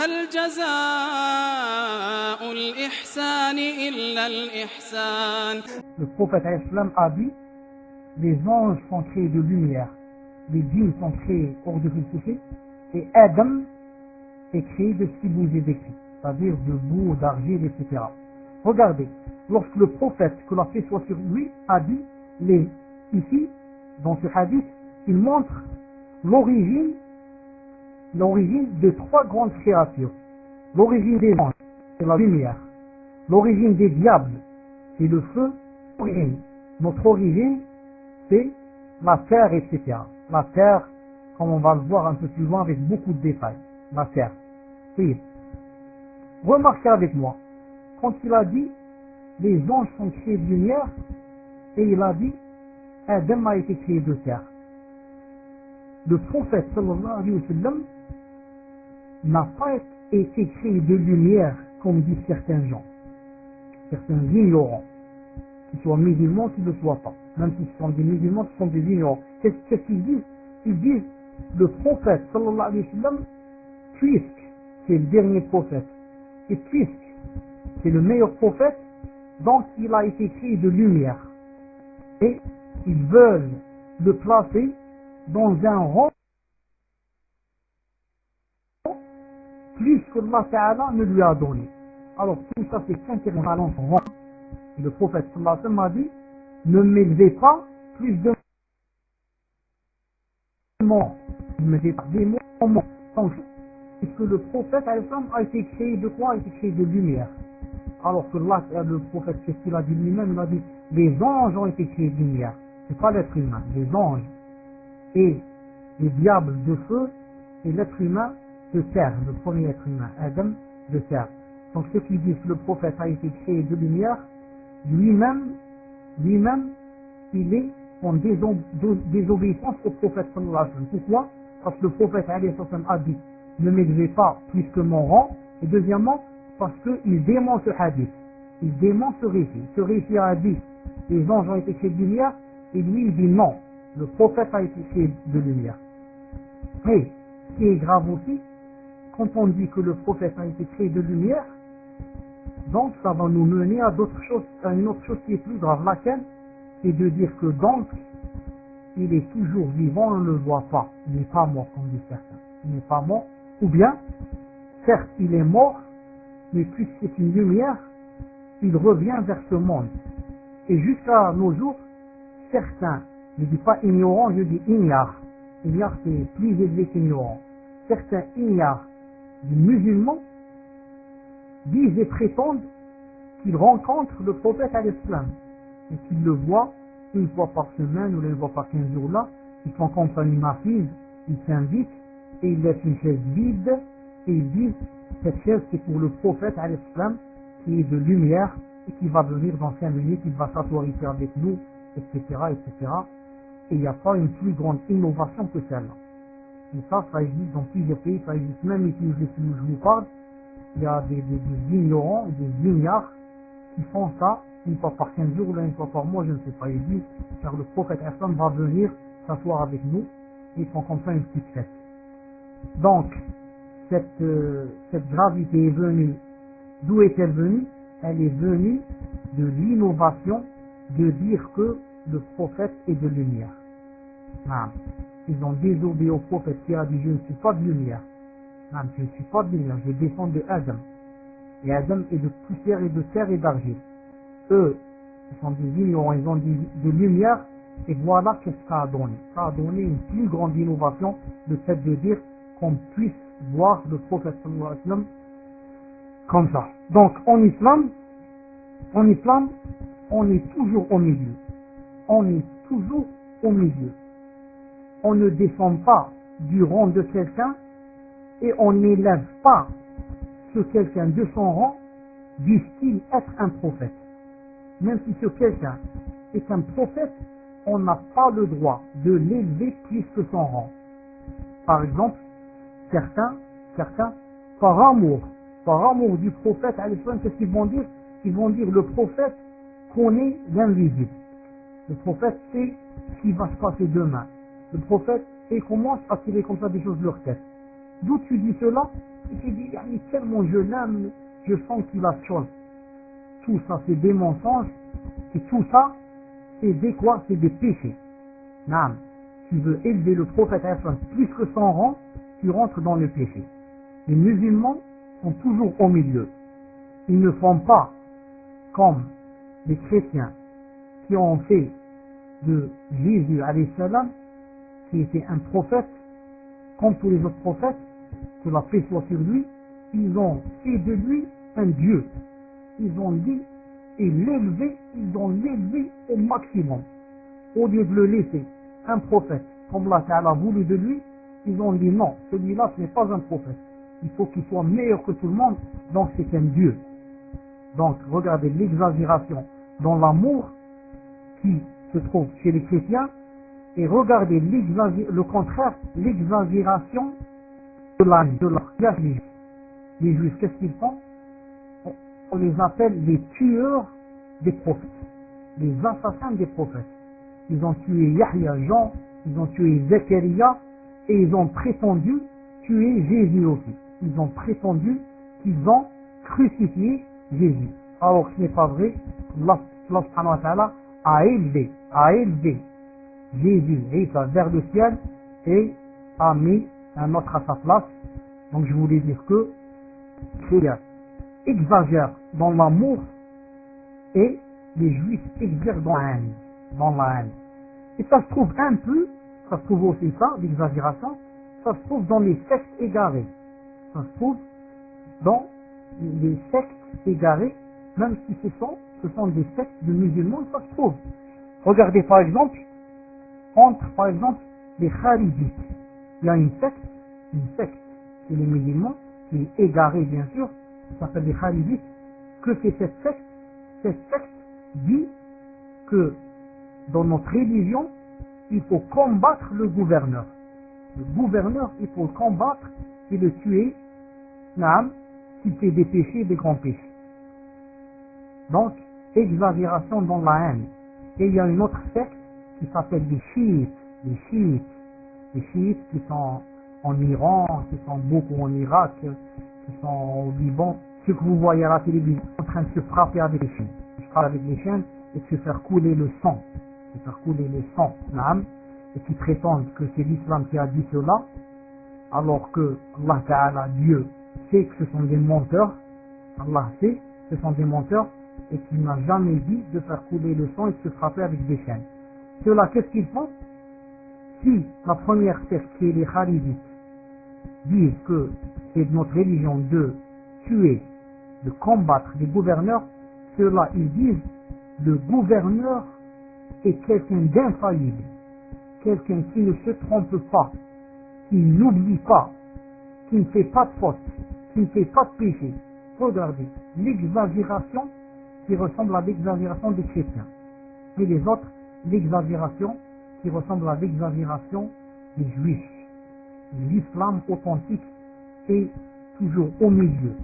هل جزاء الإحسان إلا الإحسان. Le prophète a dit, les anges sont créés de lumière, les djinns sont créés hors de péché, et Adam est créé de ce qui vous est décrit, c'est-à-dire de boue, d'argile, etc. Regardez, lorsque le prophète, que la paix soit sur lui, a dit, ici, dans ce hadith, il montre l'origine de trois grandes créatures. L'origine des anges, c'est la lumière. L'origine des diables, c'est le feu. Notre origine, c'est la terre, etc. La terre, comme on va le voir un peu plus loin avec beaucoup de détails. La terre. Oui. Remarquez avec moi, quand il a dit, les anges sont créés de lumière, et il a dit, Adam a été créé de terre. Le prophète, sallallahu alayhi wa sallam, n'a pas été créé de lumière, comme disent certains gens, certains ignorants, qu'ils soient musulmans, qu'ils ne le soient pas. Même s'ils sont des musulmans, ce sont des ignorants. Qu'est-ce qu'ils disent? Ils disent, le prophète, sallallahu alayhi wa sallam, puisque c'est le dernier prophète, et puisque c'est le meilleur prophète, donc il a été créé de lumière. Et ils veulent le placer dans un rang plus que Allah Ta'ala ne lui a donné. Alors tout ça c'est qu'intéressant dans son rang. Et le prophète sallallahu alayhi wa sallam a dit, ne m'élevez pas plus de mots. Ne m'élevez pas des mots en mots. Puisque le prophète alayhi wa sallam a été créé de quoi? A été créé de lumière. Alors que là, le prophète, qu'est-ce qu'il a dit lui-même? Il a dit, les anges ont été créés de lumière. C'est pas l'être humain. Les anges et les diables de feu et l'être humain de terre, le premier être humain, Adam de terre. Donc ceux qui disent que le prophète a été créé de lumière, lui-même, il est en désobéissance au prophète sallallahu alayhi wa sallam. Pourquoi? Parce que le prophète alayhi wa sallam a dit, ne m'élevez pas plus que mon rang. Et deuxièmement, parce qu'il dément ce hadith, il dément ce récit. Ce récit a dit, les anges ont été créés de lumière, et lui il dit non, le prophète a été créé de lumière. Et ce qui est grave aussi, quand on dit que le prophète a été créé de lumière, donc ça va nous mener à d'autres choses, à une autre chose qui est plus grave, laquelle c'est de dire que donc il est toujours vivant, on ne le voit pas, il n'est pas mort comme dit certains, il n'est pas mort, ou bien certes il est mort, mais puisque c'est une lumière, il revient vers ce monde. Et jusqu'à nos jours, certains, je ne dis pas ignorants, je dis ignares. Ignare c'est plus élevé qu'ignorant. Certains ignares des musulmans disent et prétendent qu'ils rencontrent le prophète à l'islam et qu'ils le voient une fois par semaine ou une fois par 15 jours là, ils sont compagnie massive, ils s'invitent et ils laissent une chaise vide et ils disent cette chaise c'est pour le prophète à l'islam qui est de lumière et qui va venir dans 5 minutes, il va s'asseoir ici avec nous, etc., etc. Et il n'y a pas une plus grande innovation que celle-là. Et ça existe dans plusieurs pays, ça existe même ici où je vous parle. Il y a des ignorants, des ignares qui font ça une fois par 15 jours ou une fois par mois, je ne sais pas. Ils disent, car le prophète Islam va venir s'asseoir avec nous et ils font comme ça une petite fête. Donc, cette gravité est venue, d'où est-elle venue? Elle est venue de l'innovation de dire que le prophète est de lumière. Ils ont désobéi au prophète qui a dit je ne suis pas de lumière. Je ne suis pas de lumière, je descends de Adam. Et Adam est de poussière et de terre et d'argile. Eux, ils sont des ignorants, ils ont dit de lumière. Et voilà qu'est-ce que ça a donné. Ça a donné une plus grande innovation, le fait de dire qu'on puisse voir le prophète sallallahu alayhi wa sallam comme ça. Donc en islam, on est toujours au milieu. On est toujours au milieu. On ne descend pas du rang de quelqu'un et on n'élève pas ce quelqu'un de son rang du style être un prophète. Même si ce quelqu'un est un prophète, on n'a pas le droit de l'élever plus que son rang. Par exemple, certains, par amour du prophète, qu'est-ce qu'ils vont dire? Ils vont dire le prophète connaît l'invisible. Le prophète sait ce qui va se passer demain. Le prophète, il commence à tirer comme ça des choses de leur tête. D'où tu dis cela? Et tu dis, tellement je l'aime, je sens qu'il a chose. Tout ça, c'est des mensonges. Et tout ça, c'est des quoi? C'est des péchés. Naam. Tu veux élever le prophète plus que son rang, tu rentres dans le péché. Les musulmans sont toujours au milieu. Ils ne font pas comme les chrétiens qui ont fait de Jésus, alayhi salam, qui était un prophète, comme tous les autres prophètes, que la paix soit sur lui, ils ont fait de lui un Dieu. Ils ont dit, et l'élevé, ils ont l'élevé au maximum. Au lieu de le laisser un prophète, comme Allah Ta'ala a voulu de lui, ils ont dit non, celui-là ce n'est pas un prophète. Il faut qu'il soit meilleur que tout le monde, donc c'est un Dieu. Donc regardez l'exagération dans l'amour qui se trouve chez les chrétiens, et regardez le contraire, l'exagération de la juifs. Les juifs, qu'est-ce qu'ils font? On les appelle les tueurs des prophètes, les assassins des prophètes. Ils ont tué Yahya, Jean, ils ont tué Zacharia, et ils ont prétendu tuer Jésus aussi. Ils ont prétendu qu'ils ont crucifié Jésus. Alors ce n'est pas vrai. Allah subhanahu wa ta'ala a élevé Jésus vers le ciel et a mis un autre à sa place. Donc je voulais dire que c'est exagère dans l'amour et les juifs exagèrent dans la haine. Et ça se trouve ça se trouve aussi ça, l'exagération, ça se trouve dans les sectes égarées. Ça se trouve dans les sectes égarées, même si ce sont des sectes de musulmans, ça se trouve. Regardez par exemple, par exemple, les Kharijites. Il y a une secte chez les musulmans, qui est égarée bien sûr, qui s'appelle les Kharijites. Que fait cette secte? Cette secte dit que dans notre religion, il faut combattre le gouverneur. Le gouverneur, il faut le combattre et le tuer, s'il fait des péchés, des grands péchés. Donc, exagération dans la haine. Et il y a une autre secte qui s'appelle les chiites. Les chiites qui sont en Iran, qui sont beaucoup en Irak, qui sont au Liban. Ce que vous voyez à la télévision, en train de se frapper avec les chaînes. Ils frappent avec les chaînes et de se faire couler le sang. Et qui prétendent que c'est l'islam qui a dit cela, alors que Allah Ta'ala, Dieu, sait que ce sont des menteurs. Allah sait que ce sont des menteurs et qu'il n'a jamais dit de faire couler le sang et de se frapper avec des chaînes. Ceux-là, qu'est-ce qu'ils font? Si la première secte, qui est les Kharijites, disent que c'est notre religion de tuer, de combattre les gouverneurs, ceux-là, ils disent le gouverneur est quelqu'un d'infaillible, quelqu'un qui ne se trompe pas, qui n'oublie pas, qui ne fait pas de faute, qui ne fait pas de péché. Regardez, l'exagération qui ressemble à l'exagération des chrétiens. Et les autres, l'exagération qui ressemble à l'exagération des juifs. L'islam authentique est toujours au milieu.